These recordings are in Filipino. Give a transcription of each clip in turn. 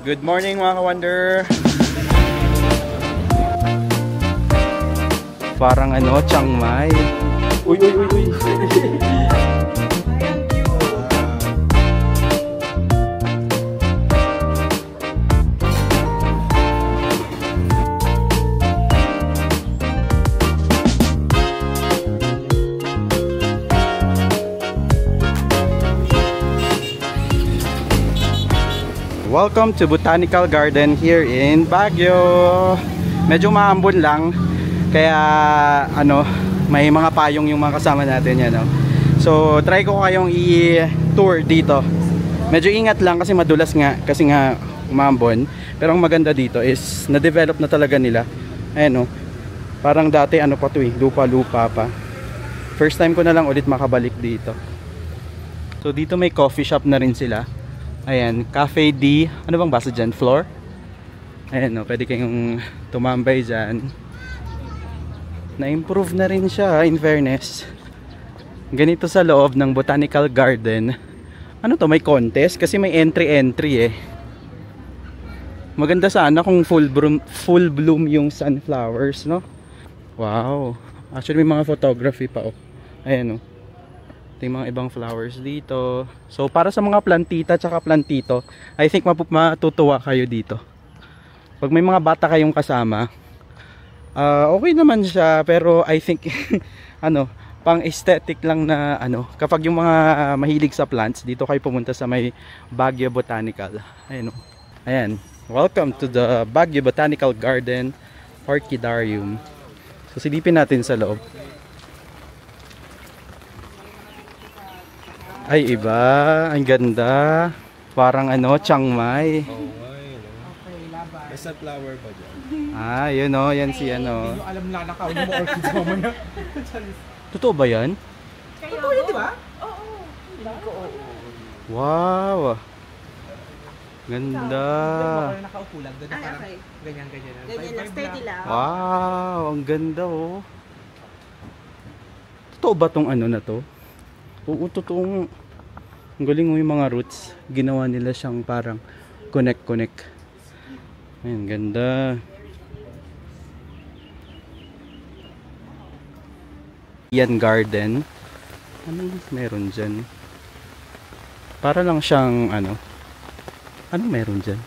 Good morning mga ka-wonder. Parang ano, Chiang Mai. Uy, uy, uy, uy. Welcome to Botanical Garden here in Baguio. Medyo maambon lang, kaya ano, may mga payong yung mga kasama natin yan, no? So try ko kayong i-tour dito. Medyo ingat lang kasi madulas nga, kasi nga maambon. Pero ang maganda dito is na-develop na talaga nila. Ayan, no? Parang dati ano pa to eh, lupa-lupa pa. First time ko na lang ulit makabalik dito. So dito may coffee shop na rin sila. Ayan, Cafe D, ano bang basa dyan? Floor? Ayan, no, pwede kayong tumambay dyan. Na-improve na rin siya, in fairness. Ganito sa loob ng Botanical Garden. Ano to, may contest? Kasi may entry eh. Maganda sana kung full bloom yung sunflowers, no? Wow. Actually, may mga photography pa, oh. Ayan, no. Ito yung mga ibang flowers dito. So para sa mga plantita tsaka plantito, I think matutuwa kayo dito. Pag may mga bata kayong kasama, okay naman siya, pero I think ano, pang aesthetic lang na ano, kapag yung mga mahilig sa plants, dito kayo pumunta sa may Baguio Botanical. Ayan, ayan. Welcome to the Baguio Botanical Garden Orchidarium. So silipin natin sa loob. Ay, iba. Ang ganda. Parang ano, Chiang Mai. Oh, ay, no? Basta flower ba dyan? Ah, yun o. Yan si ano. Hindi nyo alam na nakawin mo orchids mamaya. Totoo ba yan? Totoo yun, di ba? Oo. Wow. Ganda. Nakaupo lang. Doon parang ganyan-ganyan. Ganyan, steady lang. Wow. Ang ganda oh. Totoo ba tong ano na to? Oo, totoong ang galing mo yung mga roots. Ginawa nila siyang parang connect. Ayan, ganda. Yan garden. Anong meron dyan? Para lang siyang ano. Anong meron dyan?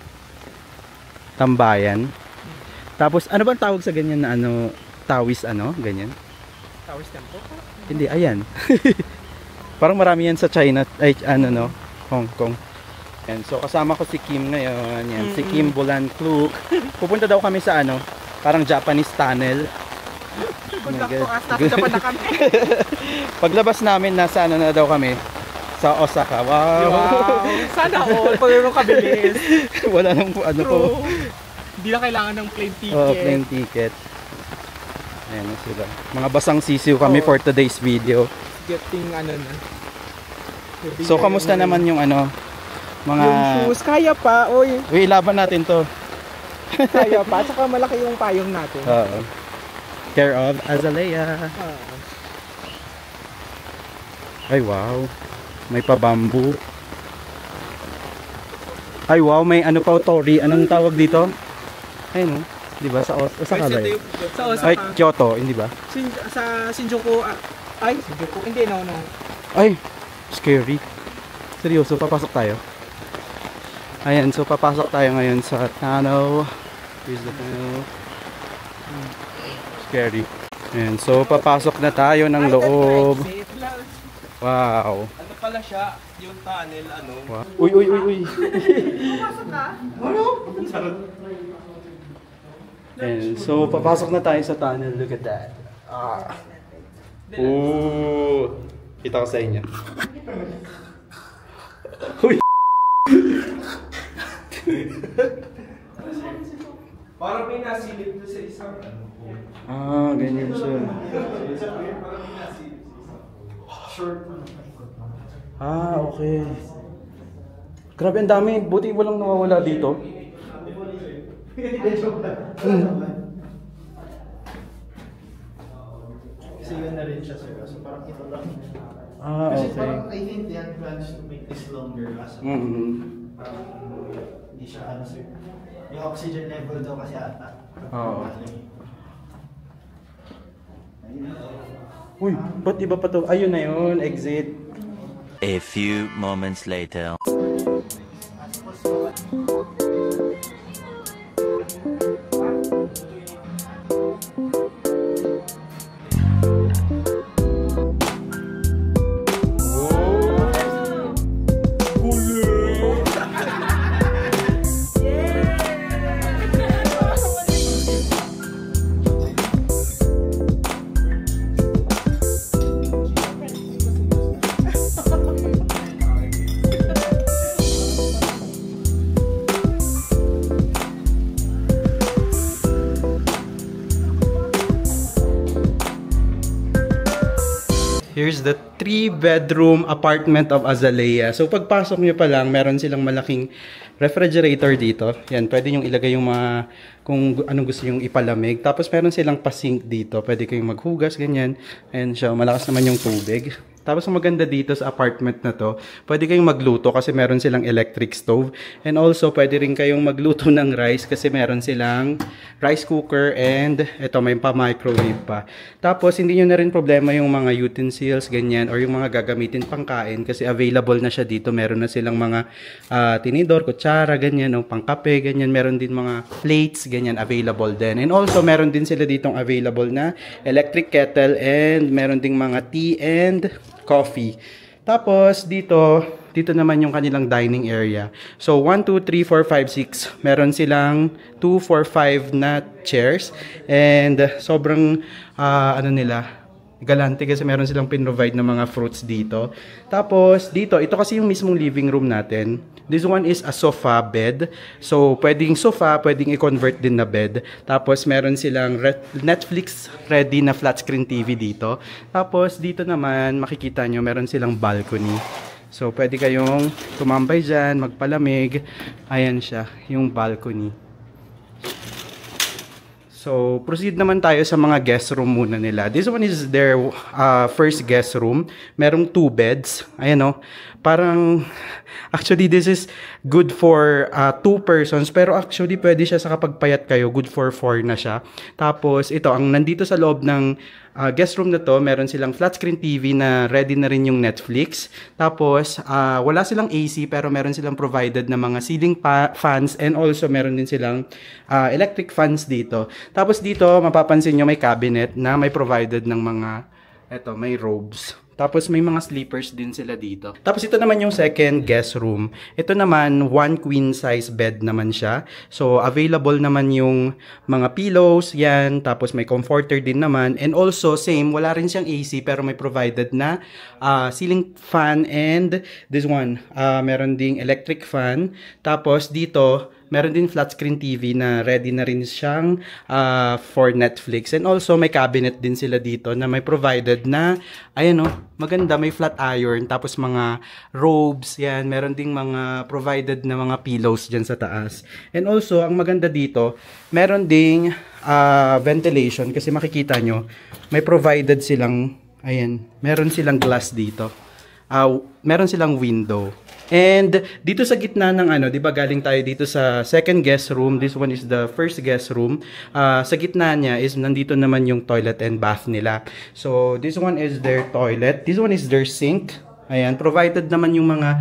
Tambayan. Tapos ano bang tawag sa ganyan na ano? Tawis ano? Ganyan? Tawis tempo? Hindi, ayan. Parang marami yan sa China, ay ano no, Hong Kong. Yan, so kasama ko si Kim ngayon, yan, si Kim Bulan Kluk. Pupunta daw kami sa ano, parang Japanese tunnel. Paglabas namin, nasa ano na daw kami, sa Osaka. Wow! Sana all, pag yung kabilis. Wala nang ano po. Hindi na kailangan ng plane ticket. Oh, plane ticket. Ayan na sila. Mga basang sisiw kami for today's video. Getting ano na. So kamusta naman yung ano, mga yung shoes, kaya pa, oy. Uy, laban natin to. Kaya pa, tsaka malaki yung payong natin. Oo. Care of Azalea. Ay wow. May pa-bamboo. Ay wow, may ano pa, Tori. Anong tawag dito? Ayun, no? Di ba sa Osaka ba yun? Sa Osaka. Ay, Kyoto, hindi ba? Sa Shinjuku, Shinjuku, hindi, no. Ay, scary. Seryoso, papasok tayo. Ayan, so papasok tayo ngayon sa tunnel. Here's the tunnel. Scary. Ayan, so papasok na tayo ng loob. Wow. Ano pala siya, yung tunnel, ano? Wow. Uy. Pumasok ka? Ano? Ayan, so papasok na tayo sa tunnel. Look at that. Ooh. Kita ko sa inyo. Uy. Parang may nasilip na sa isang ano. Ganyan siya. Okay. Grabe, ang dami. Buti walang nawawala dito. Kasi yun na rin siya, sir. So parang ito lang. Okay. Kasi parang I think they had plans to make this longer as a Hindi siya ano sir. Yung oxygen level daw kasi ata. Oo. Uy, ba't iba pa to? Ayun na yun, exit. A few moments later. Here's the 3-bedroom apartment of Azalea. So pagpasok nyo pa lang, meron silang malaking refrigerator dito. Yan, pwede nyo ilagay yung mga kung anong gusto yung ipalamig. Tapos meron silang pa-sink dito. Pwede kayong maghugas, ganyan. Ayan siya, malakas naman yung tubig. Tapos ang maganda dito sa apartment na to, pwede kayong magluto kasi meron silang electric stove. And also, pwede rin kayong magluto ng rice kasi meron silang rice cooker and ito, may pa-microwave pa. Tapos, hindi nyo na rin problema yung mga utensils, ganyan, or yung mga gagamitin pangkain kasi available na siya dito. Meron na silang mga tinidor, kutsara, ganyan, o pangkape, ganyan. Meron din mga plates, ganyan, available din. And also, meron din sila ditong available na electric kettle and meron ding mga tea and coffee. Tapos, dito naman yung kanilang dining area. So, 1, 2, 3, 4, 5, 6. Meron silang 2, 4, 5 na chairs. And sobrang, ano nila, galante kasi meron silang pin-provide na mga fruits dito. Tapos, dito, ito kasi yung mismong living room natin. This one is a sofa bed. So, pwedeng sofa, pwedeng i-convert din na bed. Tapos, meron silang Netflix ready na flat screen TV dito. Tapos, dito naman, makikita nyo, meron silang balcony. So, pwede kayong tumambay dyan, magpalamig. Ayan siya, yung balcony. So, proceed naman tayo sa mga guest room muna nila. This one is their first guest room. Merong 2 beds. Ayan o. Parang, actually, this is good for 2 persons. Pero actually, pwede siya sa kapag payat kayo. Good for 4 na siya. Tapos, ito, ang nandito sa loob ng guest room na to, meron silang flat screen TV na ready na rin yung Netflix. Tapos, wala silang AC pero meron silang provided na mga ceiling fans and also meron din silang electric fans dito. Tapos dito, mapapansin nyo may cabinet na may provided ng mga, eto, may robes. Tapos may mga sleepers din sila dito. Tapos ito naman yung second guest room. Ito naman, 1 queen size bed naman siya. So available naman yung mga pillows, yan. Tapos may comforter din naman. And also same, wala rin siyang AC pero may provided na ceiling fan and this one, meron ding electric fan. Tapos dito, meron din flat screen TV na ready na rin siyang for Netflix. And also, may cabinet din sila dito na may provided na, ayan o, maganda, may flat iron. Tapos mga robes, yan. Meron ding mga provided na mga pillows dyan sa taas. And also, ang maganda dito, meron ding ventilation. Kasi makikita nyo, may provided silang, ayan, meron silang glass dito. Meron silang window. And dito sa gitna ng ano, 'di ba galing tayo dito sa second guest room. This one is the first guest room. Sa gitna niya is nandito naman yung toilet and bath nila. So this one is their toilet. This one is their sink. Ayan, provided naman yung mga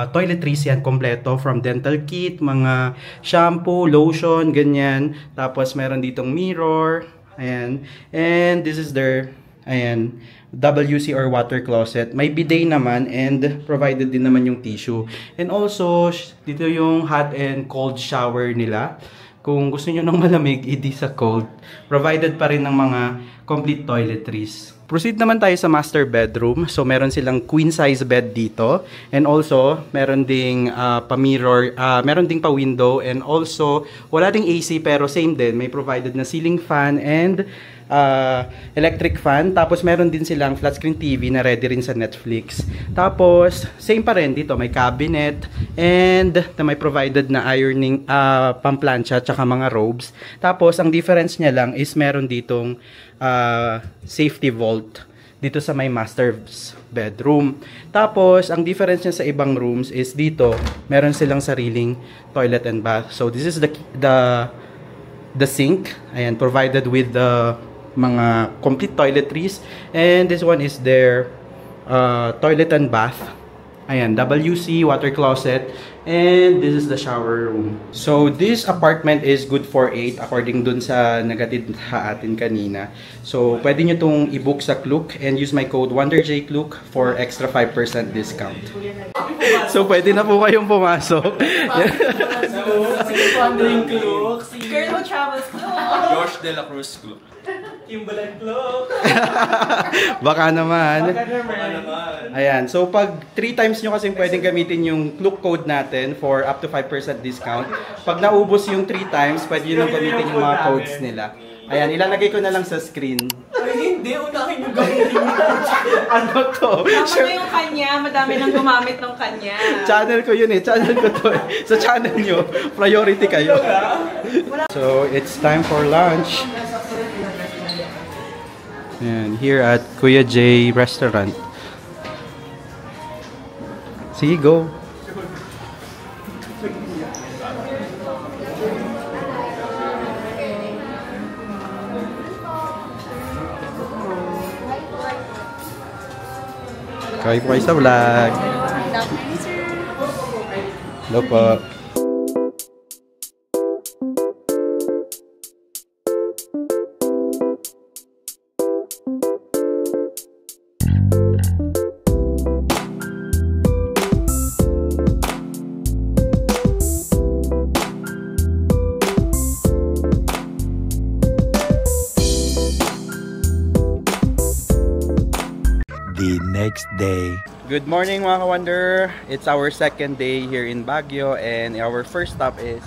toiletries yan kompleto from dental kit, mga shampoo, lotion, ganyan. Tapos meron ditong mirror. Ayan. And this is their, ayan, WC or water closet. May bidet naman and provided din naman yung tissue. And also, dito yung hot and cold shower nila. Kung gusto nyo ng malamig, hindi sa cold. Provided pa rin ng mga complete toiletries. Proceed naman tayo sa master bedroom. So, meron silang queen size bed dito. And also, meron ding pa-mirror, meron ding pa-window. And also, wala ding AC pero same din. May provided na ceiling fan and electric fan. Tapos meron din silang flat screen TV na ready rin sa Netflix. Tapos same pa rin dito, may cabinet and may provided na ironing, pamplansya tsaka mga robes. Tapos ang difference niya lang is meron ditong safety vault dito sa may master bedroom. Tapos, ang difference niya sa ibang rooms is dito, meron silang sariling toilet and bath. So, this is the sink. Ayan, provided with the mga complete toiletries. And this one is their toilet and bath. Ayan, WC, water closet, and this is the shower room. So, this apartment is good for 8 according dun sa nagatid atin kanina. So, pwede nyo itong i-book sa Klook and use my code WonderJKlook for extra 5% discount. So, pwede na po kayong pumasok. Wandering Klook. Girl who travels Klook. George De La Cruz Klook. Timbaland Klook. Baka naman. Baka naman. Ayan. So, pag 3 times nyo kasing pwedeng gamitin yung Klook code natin for up to 5% discount. Pag naubos yung 3 times, pwede nyo nang gamitin yung mga codes nila. Ayan, ilalagay ko na lang sa screen. Ay, hindi. Unahin yung gamitin mo. Ano to? Tama na yung kanya. Madami nang gumamit ng kanya. Channel ko yun eh. Channel ko to eh. Sa channel nyo, priority kayo. So, it's time for lunch. Ayan, here at Kuya J Restaurant. Sige, go. Kain po kayo sa vlog. Hello po. The next day. Good morning mga ka-wonder! It's our second day here in Baguio and our first stop is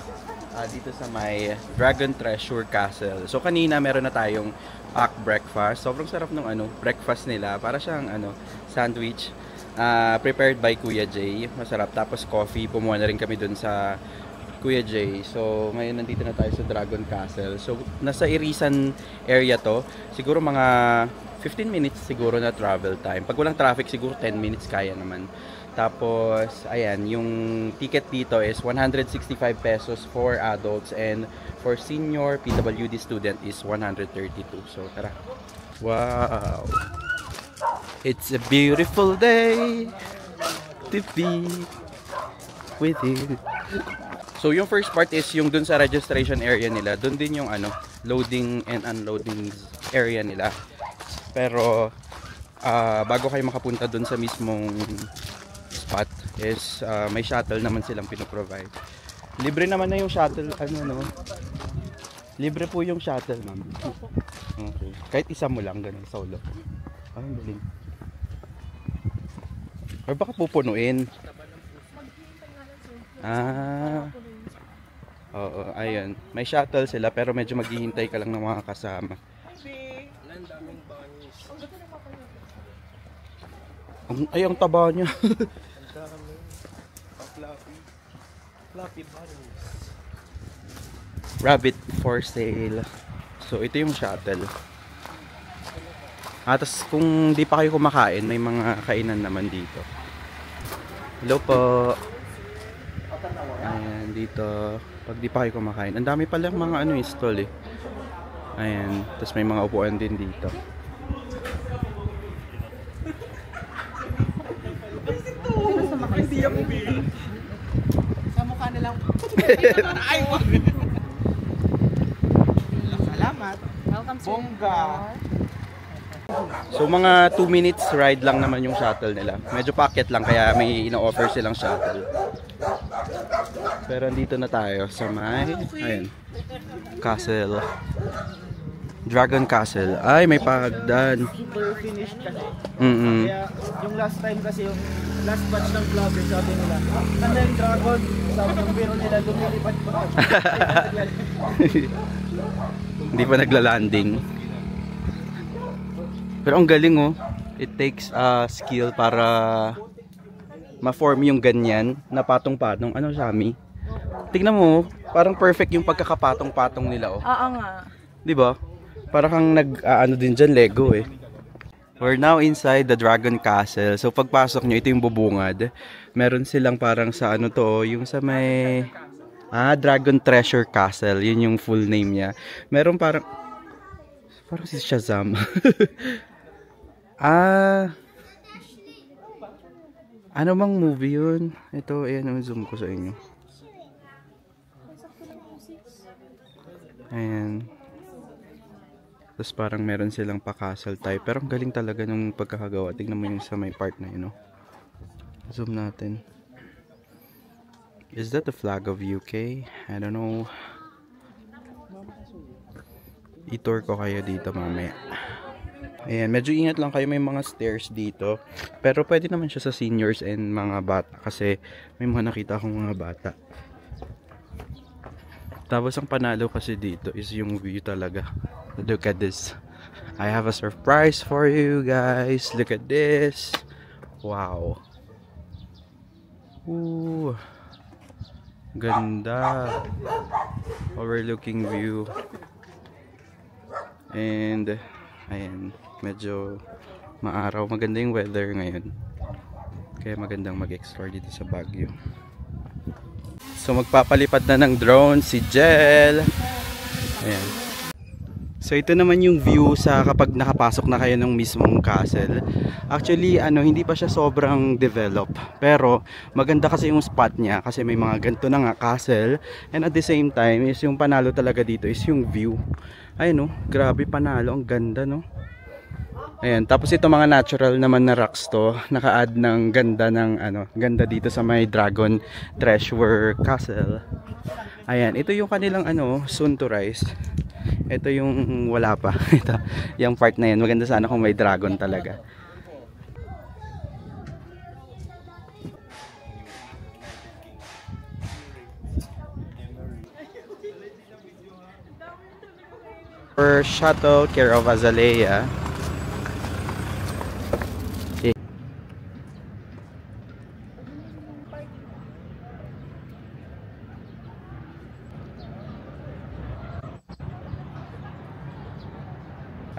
dito sa may Dragon Treasure Castle. So kanina meron na tayong pack breakfast. Sobrang sarap ng breakfast nila. Para siyang sandwich prepared by Kuya J. Masarap. Tapos coffee. Pumuha na rin kami dun sa Kuya J. So ngayon nandito na tayo sa Dragon Castle. So nasa Irisan area to. Siguro mga 15 minutes siguro na travel time. Pag walang traffic, siguro 10 minutes kaya naman. Tapos, ayan, yung ticket dito is 165 pesos for adults and for senior PWD student is 132. So, tara. Wow! It's a beautiful day to be with you. So, yung first part is yung dun sa registration area nila. Dun din yung loading and unloading area nila. Pero bago kayo makapunta dun sa mismong spot is may shuttle naman silang pinoprovide. Libre naman na yung shuttle, libre po yung shuttle, ma'am. Okay. Kahit isa mo lang, ganun, solo. Ang galing. Or baka pupunuin. Oo, ayun. May shuttle sila pero medyo maghihintay ka lang ng mga kasama. Ay, ang taba niya. Fluffy bunnies. Rabbit for sale. So, ito yung shuttle. Tapos, kung di pa kayo kumakain, may mga kainan naman dito. Hello po. Ayan, dito. Pag di pa kayo kumakain, ang dami pala mga stall eh. Ayan. Tapos, may mga upuan din dito. Hindi ako bigil. Sa mukha na lang. Ay, wag! Salamat. Welcome to Bongga. So mga 2 minutes ride lang naman yung shuttle nila. Medyo packet lang kaya may ino-offer silang shuttle. Pero andito na tayo sa may castle. Dragon Castle. Ay, may pagdan. Super finished kasi. Kaya Yung last time kasi, yung last batch ng vlogger, sabi nila, ano yung dragon? Sabi ng biro nila, lumilipad pa. Hindi pa nagla-landing. Pero ang galing oh. It takes skill para ma-form yung ganyan na patong-patong. Ano, Shami? Tingnan mo, parang perfect yung pagkakapatong-patong nila oh. Oo nga. 'Di ba? Para kang nag din diyan Lego eh. We're now inside the Dragon Castle. So pagpasok nyo, ito yung bubungad. Meron silang parang sa ano to, yung sa may Dragon Treasure Castle. Yun yung full name niya. Meron parang si Shazam. Ano bang movie yun? Ito, ayan, zoom ko sa inyo. Ayan. Tapos parang meron silang pa-castle type. Pero ang galing talaga nung pagkakagawa. Tingnan mo yung sa may part na yun, no? Zoom natin. Is that the flag of UK? I don't know. I-tour ko kayo dito mamaya. Ayan, medyo ingat lang kayo. May mga stairs dito. Pero pwede naman siya sa seniors and mga bata. Kasi may mga nakita akong mga bata. Tapos ang panalo kasi dito is yung view talaga. Look at this. I have a surprise for you guys. Look at this. Wow. Ooh. Ganda. Overlooking view. And ayan, medyo maaraw. Maganda yung weather ngayon. Kaya magandang mag-explore dito sa Baguio. So magpapalipad na ng drone si Jel. Ayan. So ito naman yung view sa kapag nakapasok na kayo ng mismong castle. Actually hindi pa siya sobrang develop. Pero maganda kasi yung spot niya kasi may mga ganito na nga castle. And at the same time is yung panalo talaga dito is yung view. Ayun, no, grabe panalo, ang ganda, no. Ayan, tapos ito mga natural naman na rocks to, naka-add ng ganda ng ganda dito sa may Dragon Treasure Castle. Ayan, ito yung kanilang soon to rise. Ito yung wala pa. Ito, yung part na yan, maganda sana kung may dragon talaga. For Shuttle Care of Azalea.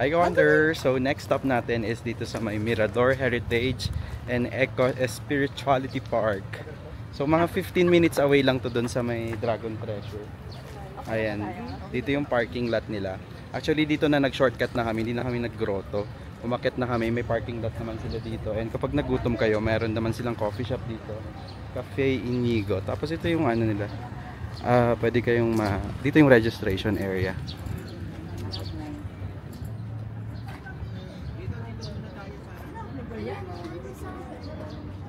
Hi Wonder! So next stop natin is dito sa may Mirador Heritage and Eco Spirituality Park. So mga 15 minutes away lang to dun sa may Dragon Treasure. Ayan, dito yung parking lot nila. Actually dito na nag-shortcut na kami, hindi na kami nag-grotto. Umakyat na kami, may parking lot naman sila dito. And kapag nagutom kayo, meron naman silang coffee shop dito. Cafe Inigo. Tapos ito yung nila. Pwede kayong dito yung registration area.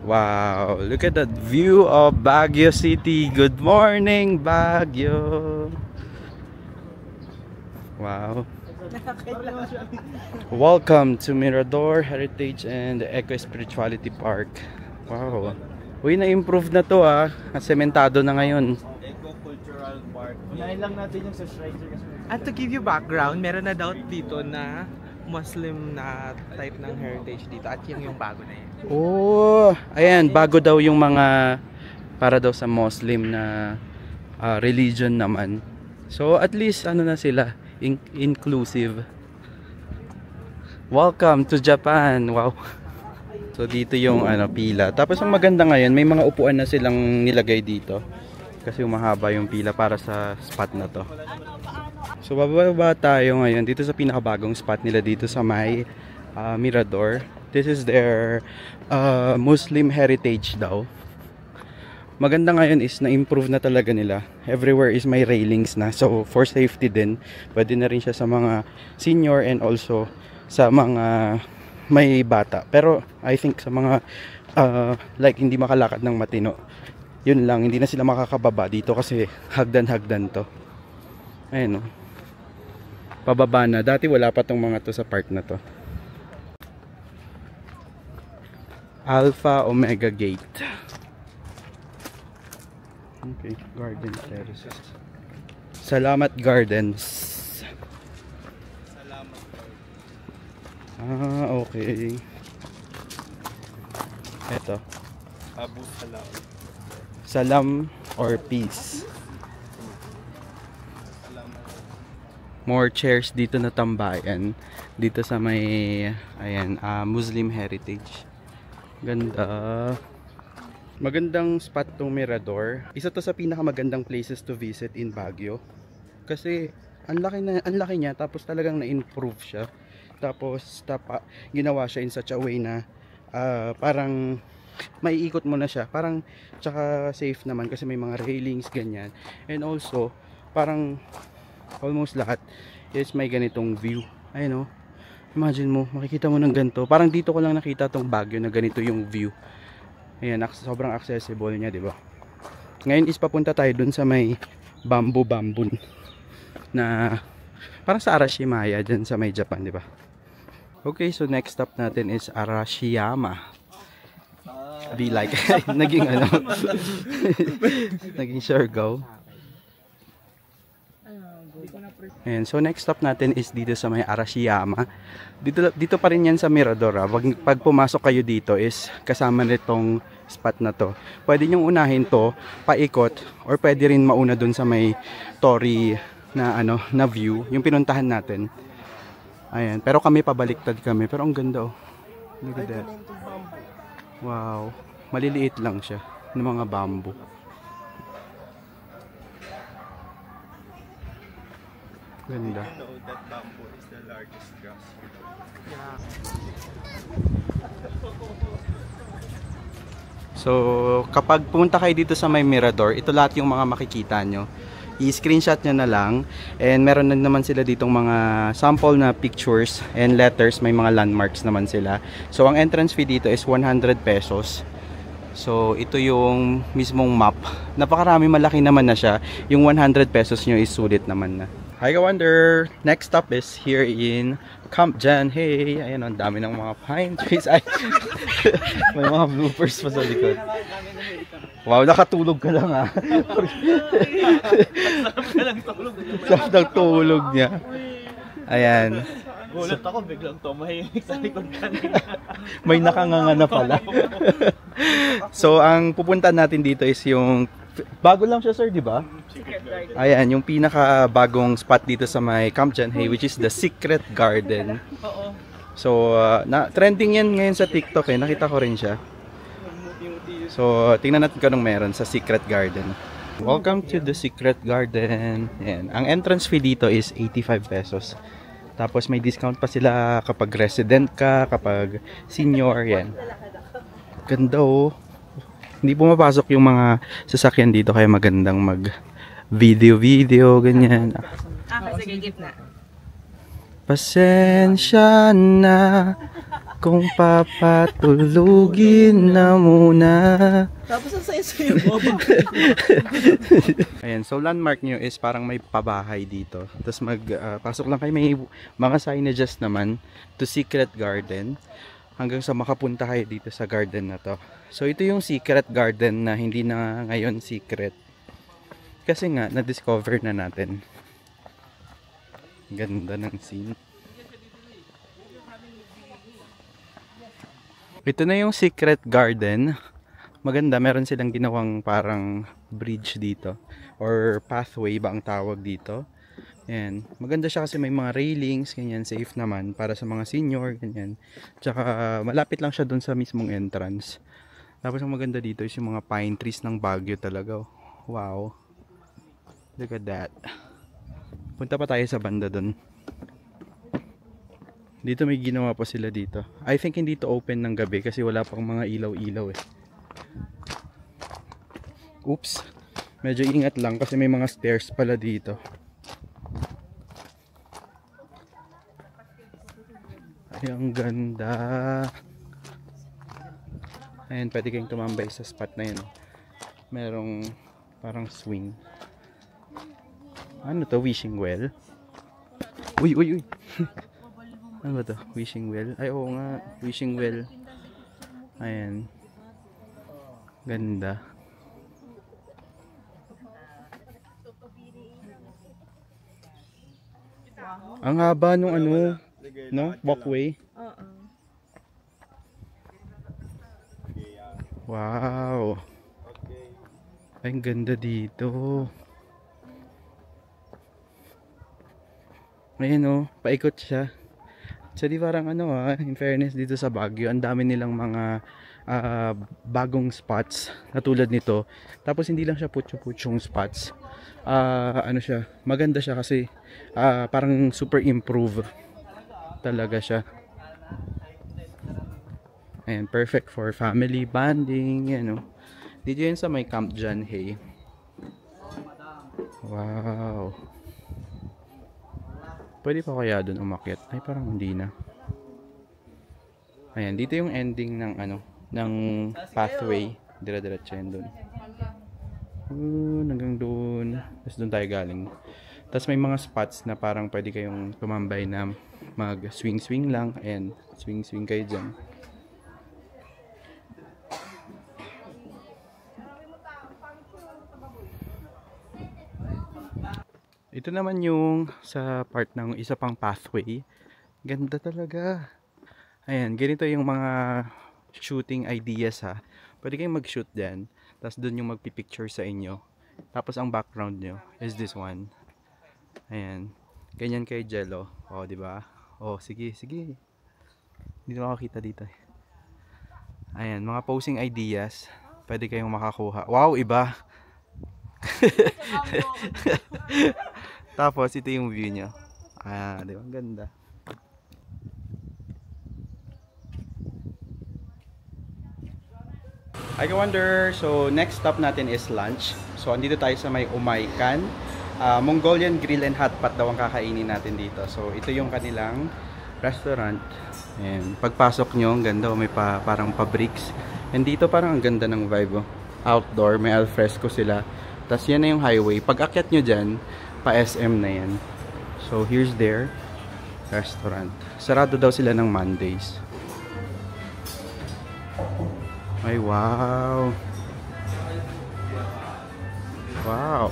Wow, look at that view of Baguio City. Good morning, Baguio. Wow. Welcome to Mirador Heritage and Eco Spirituality Park. Wow. Uy, na-improve na to Sementado na ngayon. Eco Cultural Park. Unahin lang natin yung sa shrine. At to give you background, meron na daw dito na Muslim na type ng heritage dito at yung bago na yan. Oh, ayan, bago daw yung mga para daw sa Muslim na religion naman. So at least na sila, inclusive. Welcome to Japan. Wow. So dito yung pila. Tapos ang maganda ngayon, may mga upuan na silang nilagay dito. Kasi mahaba yung pila para sa spot na to. So bababa tayo ngayon dito sa pinakabagong spot nila dito sa may Mirador. This is their Muslim heritage daw. Maganda ngayon is na-improve na talaga nila. Everywhere is may railings na. So for safety din, pwede na rin siya sa mga senior and also sa mga may bata. Pero I think sa mga like hindi makalakad ng matino, yun lang, hindi na sila makakababa dito kasi hagdan-hagdan to. Ayun, no? Pababa na. Dati wala pa tong mga to sa part na to. Alpha Omega Gate. Okay, garden terraces. Salamat Gardens. Okay. Ito. Abu Salam. Salam or peace. more chairs dito na tambayan. Dito sa may, ayan, Muslim Heritage. Ganda. Magandang spot tong Mirador. Isa to sa pinakamagandang places to visit in Baguio. Kasi ang laki niya, tapos talagang na-improve siya. Tapos ginawa siya in such a way na parang maiikot mo na siya. Parang tsaka safe naman kasi may mga railings ganyan. And also, parang almost lahat is may ganitong view. Ayun, oh. Imagine mo, makikita mo ng ganito. Parang dito ko lang nakita tong Baguio na ganito yung view. Ayan, sobrang accessible niya, di ba? Ngayon is papunta tayo dun sa may bamboo na parang sa Arashiyama dyan sa may Japan, di ba? Okay, so next stop natin is Arashiyama. Be like, naging ano, naging Siargao. Ayan, so next stop natin is dito sa may Arashiyama. Dito pa rin yan sa Mirador. Pag pumasok kayo dito is kasama nitong spot na to. Pwede nyong unahin to, paikot, or pwede rin mauna dun sa may Torii na ano, na view, yung pinuntahan natin. Ayan, pero kami pabaliktad kami, pero ang ganda, oh. Look at that. Wow, maliliit lang siya ng mga bamboo. Ganda. So, kapag pumunta kayo dito sa may Mirador, ito lahat yung mga makikita nyo. I-screenshot nyo na lang. And meron na naman sila ditong mga sample na pictures and letters. May mga landmarks naman sila. So, ang entrance fee dito is 100 pesos. So, ito yung mismong map. Napakarami, malaki naman na siya. Yung 100 pesos nyo is sulit naman na. Hi, Kawander! Next stop is here in Camp Jan. Hey! Ayan, ang dami ng mga pine trees. Ay, may mga bloopers pa sa likod. Wow, nakatulog ka lang, ha? Sarap ng tulog niya. Ayan. Gulat ako, biglang tumahimik sa likod kanina. May nakanganga na pala. So, ang pupunta natin dito is yung bago lang siya, sir, di ba? Ayan, yung pinaka-bagong spot dito sa may Camp Janhay, which is the Secret Garden. So, trending yan ngayon sa TikTok, eh. Nakita ko rin siya. So, tingnan natin kung anong meron sa Secret Garden. Welcome to the Secret Garden. Ayan. Ang entrance fee dito is 85 pesos. Tapos may discount pa sila kapag resident ka, kapag senior, yan. Ganda, oh. Hindi pumapasok yung mga sasakyan dito kaya magandang mag video ganyan. Sige, gitna. Pasensya na kung papatulugin na muna. Tapos ang sayo-sayo mo. Ayan, so landmark nyo is parang may pabahay dito. Tapos pasok lang kayo, may mga signages naman to Secret Garden. Hanggang sa makapunta kayo dito sa garden na to. So ito yung Secret Garden na hindi na ngayon secret. Kasi nga, na-discover na natin. Ganda ng scene. Ito na yung Secret Garden. Maganda, meron silang ginawang parang bridge dito. Or pathway ba ang tawag dito. Ayan. Maganda siya kasi may mga railings, ganyan, safe naman para sa mga senior, ganyan. Tsaka malapit lang siya dun sa mismong entrance. Tapos ang maganda dito is yung mga pine trees ng Baguio talaga. Wow. Look at that. Punta pa tayo sa banda dun. Dito may ginawa pa sila dito. I think hindi to open ng gabi kasi wala pang mga ilaw-ilaw eh. Oops. Medyo ingat lang kasi may mga stairs pala dito. Ay, ang ganda. Ayan, pwede kayong tumambay sa spot na yun. Merong parang swing. Ano to? Wishing well? Uy, uy, uy. Ano ba to? Wishing well? Ay, oo nga. Wishing well. Ayan. Ganda. Ang haba nung ano, no? Walkway. Wow. Ay, ang ganda dito. Ayan o, paikot siya. So di parang ano in fairness dito sa Baguio, ang dami nilang mga bagong spots na tulad nito. Tapos hindi lang siya putyo-putyong spots. Ano siya, maganda siya kasi parang super improve talaga siya. Ayan, perfect for family bonding, you know. Dito yun sa may Camp John Hay. Wow. Pwede pa kaya doon umakyat? Ay, parang hindi na. Ayan, dito yung ending ng ano, ng pathway. Dire-diretso yan doon. Hanggang doon. Tapos doon tayo galing. Tapos may mga spots na parang pwede kayong tumambay na mag-swing-swing lang. Ayan, swing-swing kayo dyan. Ito naman yung sa part ng isa pang pathway. Ganda talaga. Ayan, ganito yung mga shooting ideas ha. Pwede kayong mag-shoot dyan. Tapos doon yung magpipicture sa inyo. Tapos ang background nyo is this one. Ayan. Ganyan kay Jello. O, diba? O, sige, sige. Hindi na makakita dito. Ayan, mga posing ideas. Pwede kayong makakuha. Wow, iba! Tapos ito yung view nyo. Di ba? Ang ganda. I wonder, so next stop natin is lunch. So andito tayo sa may Umaykan. Mongolian Grill and Hotpot daw ang kakainin natin dito. So ito yung kanilang restaurant. And pagpasok nyo, ang ganda. May parang pa-bricks. And dito parang ang ganda ng vibe. Outdoor, may alfresco sila. Tapos yan na yung highway. Pag akyat nyo dyan, pa SM na yan. So here's their restaurant. Sarado daw sila ng Mondays. Ay, wow. Wow.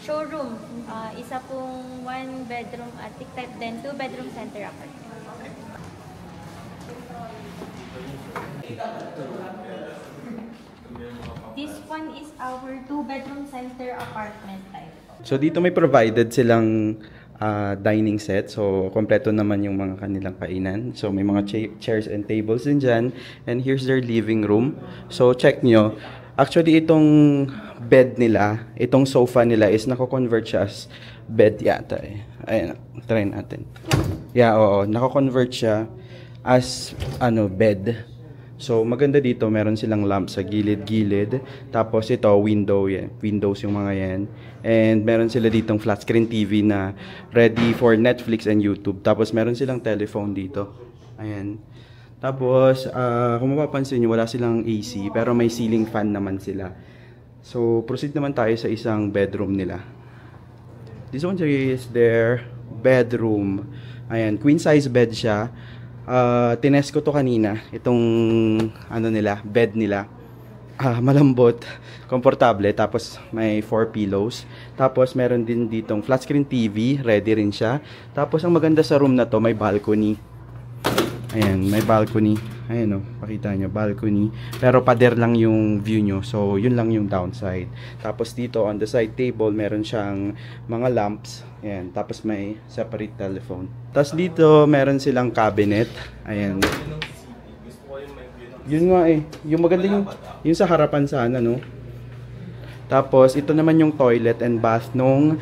Showroom, isa pong 1 bedroom attic type, then 2 bedroom center apartment. This one is our 2 bedroom center apartment type. So dito may provided silang dining set. So kompleto naman yung mga kanilang kainan. So may mga chairs and tables din dyan. And here's their living room. So check nyo. Actually, itong bed nila, itong sofa nila is nako-convert siya as bed yata eh. Ayan, try natin. Yeah, oo, nako-convert siya as bed. So maganda dito, meron silang lamp sa gilid-gilid. Tapos ito, window yan. Windows yung mga yan. And meron sila ditong flat screen TV na ready for Netflix and YouTube. Tapos meron silang telephone dito. Ayan. Tapos, kung mapapansin nyo, wala silang AC, pero may ceiling fan naman sila. So, proceed naman tayo sa isang bedroom nila. This one is their bedroom. Ayan, queen size bed siya. Tinest ko to kanina, itong bed nila. Malambot, komportable, tapos may 4 pillows. Tapos, meron din ditong flat screen TV, ready rin siya. Tapos, ang maganda sa room na to, may balcony. Ayan, may balcony. Ayan o, pakita nyo, balcony. Pero pader lang yung view nyo. So, yun lang yung downside. Tapos dito, on the side table, meron siyang mga lamps. Ayan, tapos may separate telephone. Tapos dito, meron silang cabinet. Ayan. Yun nga eh. Yung maganda yung sa harapan sana, no? Tapos, ito naman yung toilet and bath nung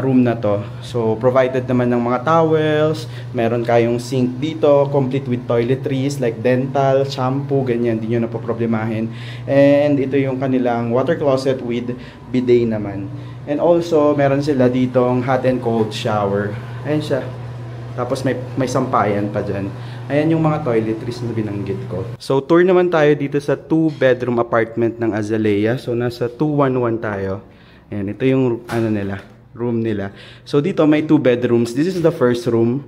room na to. So, provided naman ng mga towels. Meron kayong sink dito, complete with toiletries like dental, shampoo, ganyan. Hindi nyo na po problemahin. And ito yung kanilang water closet with bidet naman. And also, meron sila ditong hot and cold shower. Ayan siya. Tapos, may sampayan pa dyan. Ayan yung mga toiletries na binanggit ko. So, tour naman tayo dito sa 2-bedroom apartment ng Azalea. So, nasa 211 tayo. Ayan, ito yung nila. room nila. So dito may 2 bedrooms. This is the first room.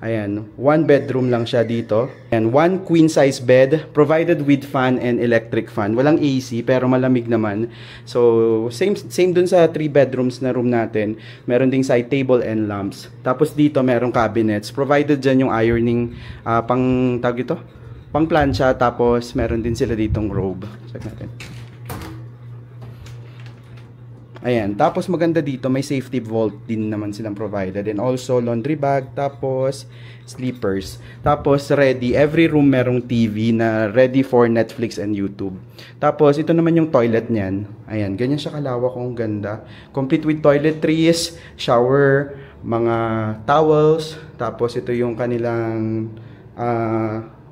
Ayan, 1 bedroom lang siya dito. And 1 queen size bed provided with fan and electric fan. Walang AC pero malamig naman. So same dun sa 3 bedrooms na room natin. Meron ding side table and lamps. Tapos dito merong cabinets. Provided dyan yung ironing pang plancha. Tapos meron din sila ditong robe. Check natin. Ayan, tapos maganda dito, may safety vault din naman silang provided. And also, laundry bag, tapos sleepers. Tapos, ready. Every room merong TV na ready for Netflix and YouTube. Tapos, ito naman yung toilet niyan. Ayan, ganyan siya kalawak, kung ganda. Complete with toiletries, shower, mga towels. Tapos, ito yung kanilang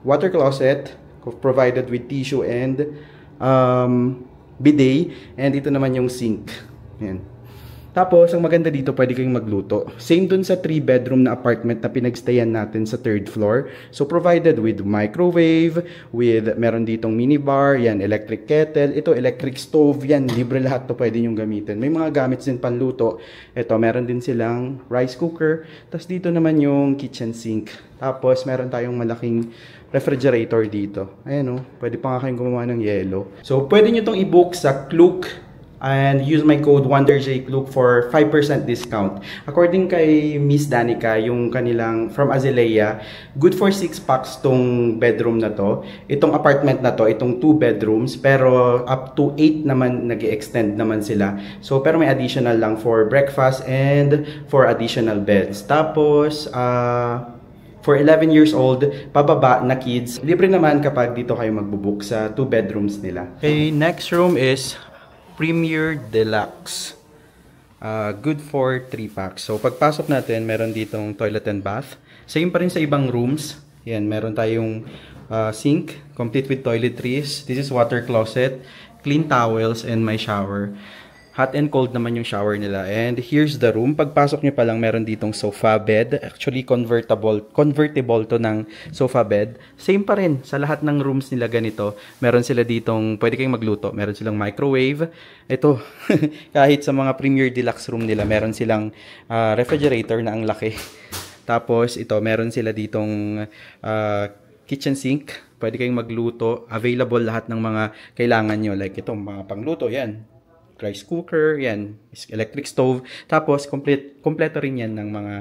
water closet, provided with tissue and bidet. And ito naman yung sink. Yan. Tapos, ang maganda dito, pwede kayong magluto. Same dun sa 3-bedroom na apartment na pinagstayan natin sa 3rd floor. So, provided with microwave, meron ditong minibar, yan, electric kettle, ito, electric stove, yan, libre lahat to pwede nyo gamitin. May mga gamits din panluto. Ito, meron din silang rice cooker. Tapos, dito naman yung kitchen sink. Tapos, meron tayong malaking refrigerator dito. Ayan o, pwede pa nga kayong gumawa ng yelo. So, pwede nyo tong i-book sa Klook and use my code WonderJClook for 5% discount. According kay Miss Danica, yung kanilang from Azalea, good for 6 packs tong bedroom na to. Itong apartment na to, itong 2 bedrooms, pero up to 8 naman nag-extend naman sila. So, pero may additional lang for breakfast and for additional beds. Tapos, for 11 years old, pababa na kids, libre naman kapag dito kayo magbubook sa 2 bedrooms nila. Okay, next room is Premier Deluxe. Good for 3 packs. So, pagpasok natin, meron ditong toilet and bath. Same pa rin sa ibang rooms. Yan, meron tayong sink, complete with toiletries. This is water closet, clean towels, and my shower. Hot and cold naman yung shower nila. And here's the room. Pagpasok nyo pa lang, meron ditong sofa bed. Actually, convertible to ng sofa bed. Same pa rin sa lahat ng rooms nila ganito. Meron sila ditong, pwede kayong magluto. Meron silang microwave. Ito, kahit sa mga Premier Deluxe room nila, meron silang refrigerator na ang laki. Tapos, ito, meron sila ditong kitchen sink. Pwede kayong magluto. Available lahat ng mga kailangan nyo. Like ito, mga pangluto, yan. Rice cooker, yan, electric stove. Tapos, kompleto rin yan ng mga,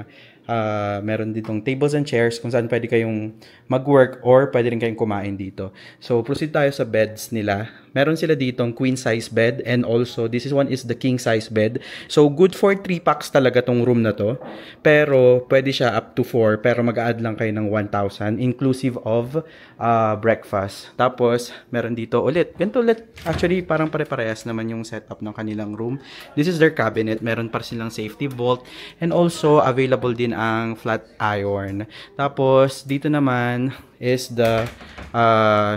meron ditong tables and chairs kung saan pwede kayong mag-work or pwede rin kayong kumain dito. So, proceed tayo sa beds nila. Meron sila ditong queen size bed and also, this one is the king size bed. So, good for 3 packs talaga tong room na to. Pero, pwede siya up to 4, pero mag-add lang kayo ng 1,000 inclusive of breakfast. Tapos, meron dito ulit. Ganito ulit. Actually, parang pare-parehas naman yung setup ng kanilang room. This is their cabinet. Meron pa silang safety vault. And also, available din ang flat iron. Tapos, dito naman is the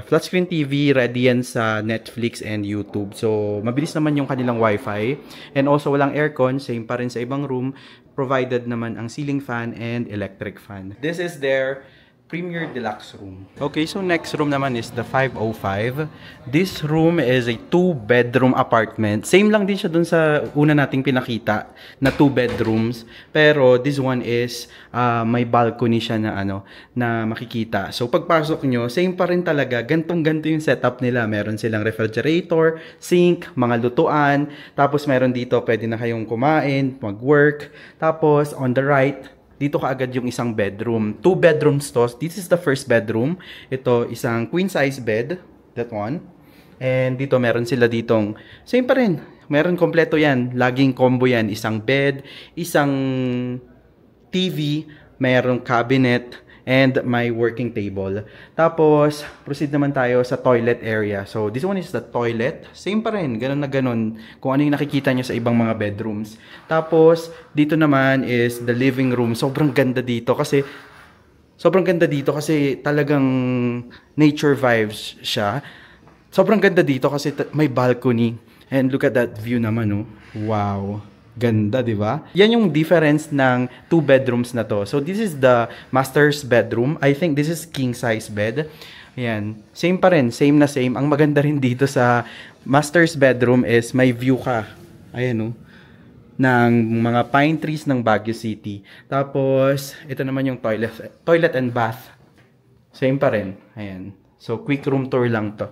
flat screen TV, ready yan sa Netflix and YouTube. So, mabilis naman yung kanilang wifi. And also, walang aircon. Same pa rin sa ibang room. Provided naman ang ceiling fan and electric fan. This is their Premier Deluxe room. Okay, so next room naman is the 505. This room is a 2-bedroom apartment. Same lang din siya dun sa una nating pinakita na 2 bedrooms. Pero this one is may balcony siya na na makikita. So pagpasok nyo, same pa rin talaga. Gantong-ganto yung setup nila. Meron silang refrigerator, sink, mga lutuan. Tapos meron dito, pwede na kayong kumain, mag-work. Tapos on the right, dito kaagad yung isang bedroom. 2 bedrooms to. This is the first bedroom. Ito, isang queen size bed. That one. And dito, meron sila ditong, same pa rin. Meron kompleto yan. Laging combo yan. Isang bed, isang TV, mayroong cabinet, and my working table. Tapos, proceed naman tayo sa toilet area. So, this one is the toilet. Same pa rin, ganun na ganun. Kung ano yung nakikita nyo sa ibang mga bedrooms. Tapos, dito naman is the living room. Sobrang ganda dito kasi talagang nature vibes siya. Sobrang ganda dito kasi may balcony. And look at that view naman, oh. Wow. Ganda, di ba? Yan yung difference ng 2 bedrooms na to. So, this is the master's bedroom. I think this is king size bed. Ayan. Same pa rin. Same na same. Ang maganda rin dito sa master's bedroom is may view ka. Ayan, oh. ng mga pine trees ng Baguio City. Tapos, ito naman yung toilet and bath. Same pa rin. Ayan. So, quick room tour lang to.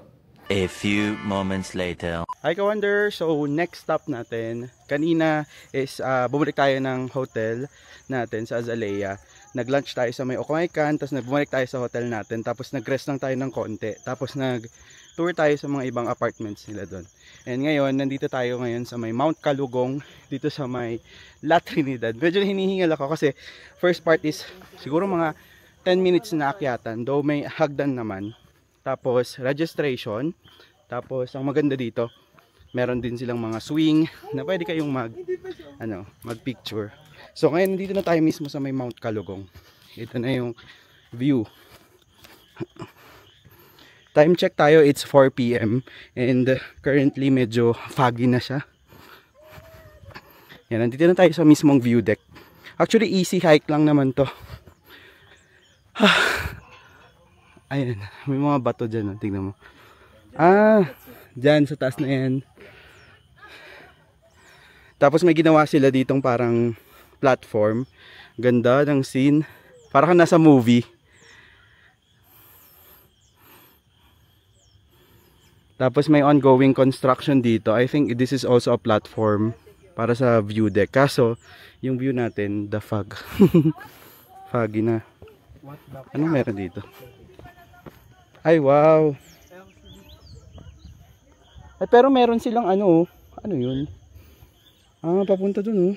A few moments later. Hi ka-wonder! So, next stop natin, kanina is bumalik tayo ng hotel natin sa Azalea. Nag-lunch tayo sa may Okamaikan, tapos bumalik tayo sa hotel natin, tapos nag-rest lang tayo ng konti, tapos nag-tour tayo sa mga ibang apartments nila doon. And ngayon, nandito tayo ngayon sa may Mount Kalugong, dito sa may La Trinidad. Medyo hinihingal ako kasi first part is siguro mga 10 minutes na akyatan, though may hagdan naman. Tapos registration, tapos ang maganda dito, meron din silang mga swing na pwede kayong mag-picture. So ngayon dito na tayo mismo sa may Mount Kalugong. Ito na yung view. Time check tayo, it's 4 PM and currently medyo foggy na siya. Yan, nandito na tayo sa mismong view deck. Actually easy hike lang naman to. Ayan, may mga bato dyan, tingnan mo. Dyan sa taas na yan. Tapos may ginawa sila ditong parang platform. Ganda ng scene. Parang nasa movie. Tapos may ongoing construction dito. I think this is also a platform para sa view deck. Kaso, yung view natin, the fog. Foggy na. Anong meron dito? Ay, wow. Ay, pero meron silang ano yun? Papunta dun, oh.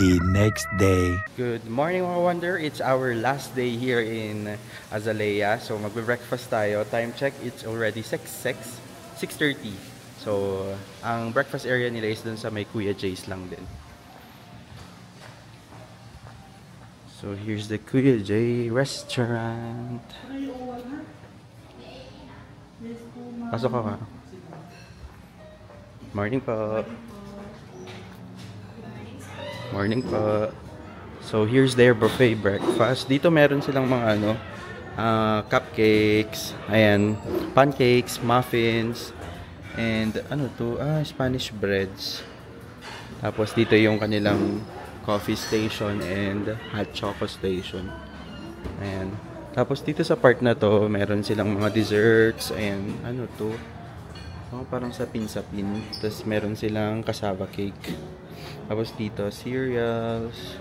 The next day. Good morning mga wonder, it's our last day here in Azalea. So magbe-breakfast tayo. Time check, it's already 6:30. So ang breakfast area nila is dun sa may Kuya J's lang din. So here's the Kuya J restaurant. Pasok ka. Morning po. Morning po. So here's their buffet breakfast. Dito meron silang mga cupcakes, ayan, pancakes, muffins, and Spanish breads. Tapos dito yung kanilang coffee station and hot choco station. Ayan. Tapos dito sa part na to, meron silang mga desserts and parang sapin-sapin. Tapos meron silang cassava cake. Tapos dito, cereals.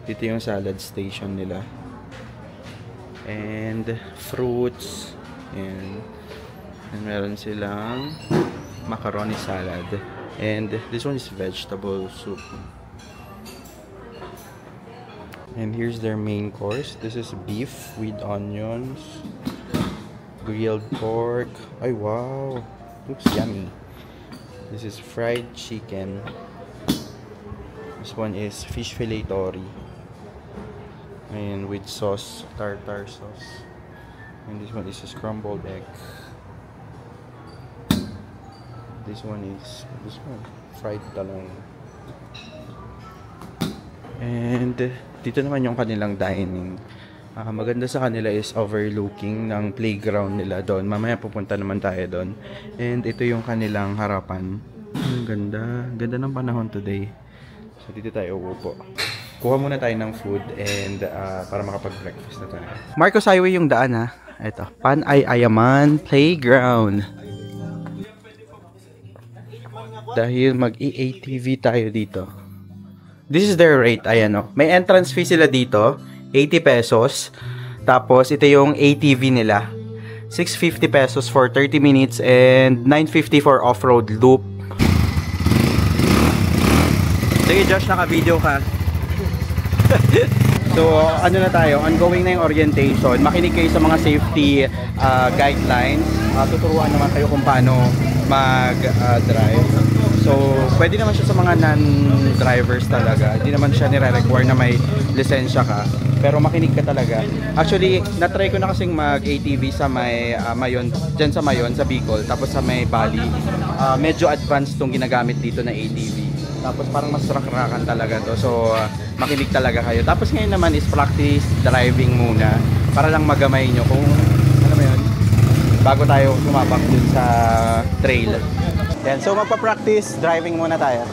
Dito yung salad station nila. And fruits. And meron silang macaroni salad. And this one is vegetable soup. And here's their main course. This is beef with onions. Grilled pork. Ay, wow. Looks yummy. This is fried chicken. This one is fish fillet tori. And with sauce, tartar sauce. And this one is a scrambled egg. This one fried talong. And dito naman yung kanilang dining. Maganda sa kanila is overlooking ng playground nila doon. Mamaya pupunta naman tayo doon. And ito yung kanilang harapan. Ang ganda. Ganda ng panahon today. So dito tayo uupo. Kuha muna tayo ng food and para makapag-breakfast na tayo. Marcos Highway yung daan ha. Ito. Panay-Ayaman Playground. Dahil mag-ATV tayo dito. This is their rate. Ayan o. May entrance fee sila dito. 80 pesos. Tapos ito yung ATV nila. 650 pesos for 30 minutes and 950 for off-road loop. Sige Josh, naka-video ka. So, na tayo, ongoing na yung orientation. Makinig kayo sa mga safety guidelines. Tuturuan naman kayo kung paano mag-drive. So, So, pwede naman siya sa mga non-drivers talaga. Hindi naman siya nire-require na may lisensya ka. Pero makinig ka talaga. Actually, na-try ko na kasing mag-ATV sa may Mayon, dyan sa Mayon, sa Bicol, tapos sa may Bali. Medyo advanced tong ginagamit dito na ATV. Tapos parang mas rakrakan talaga to. So, makinig talaga kayo. Tapos ngayon naman is practice driving muna para lang magamay nyo kung ano mo yun, bago tayo sumapak dun sa trail. Yan. So, magpa-practice driving muna tayo.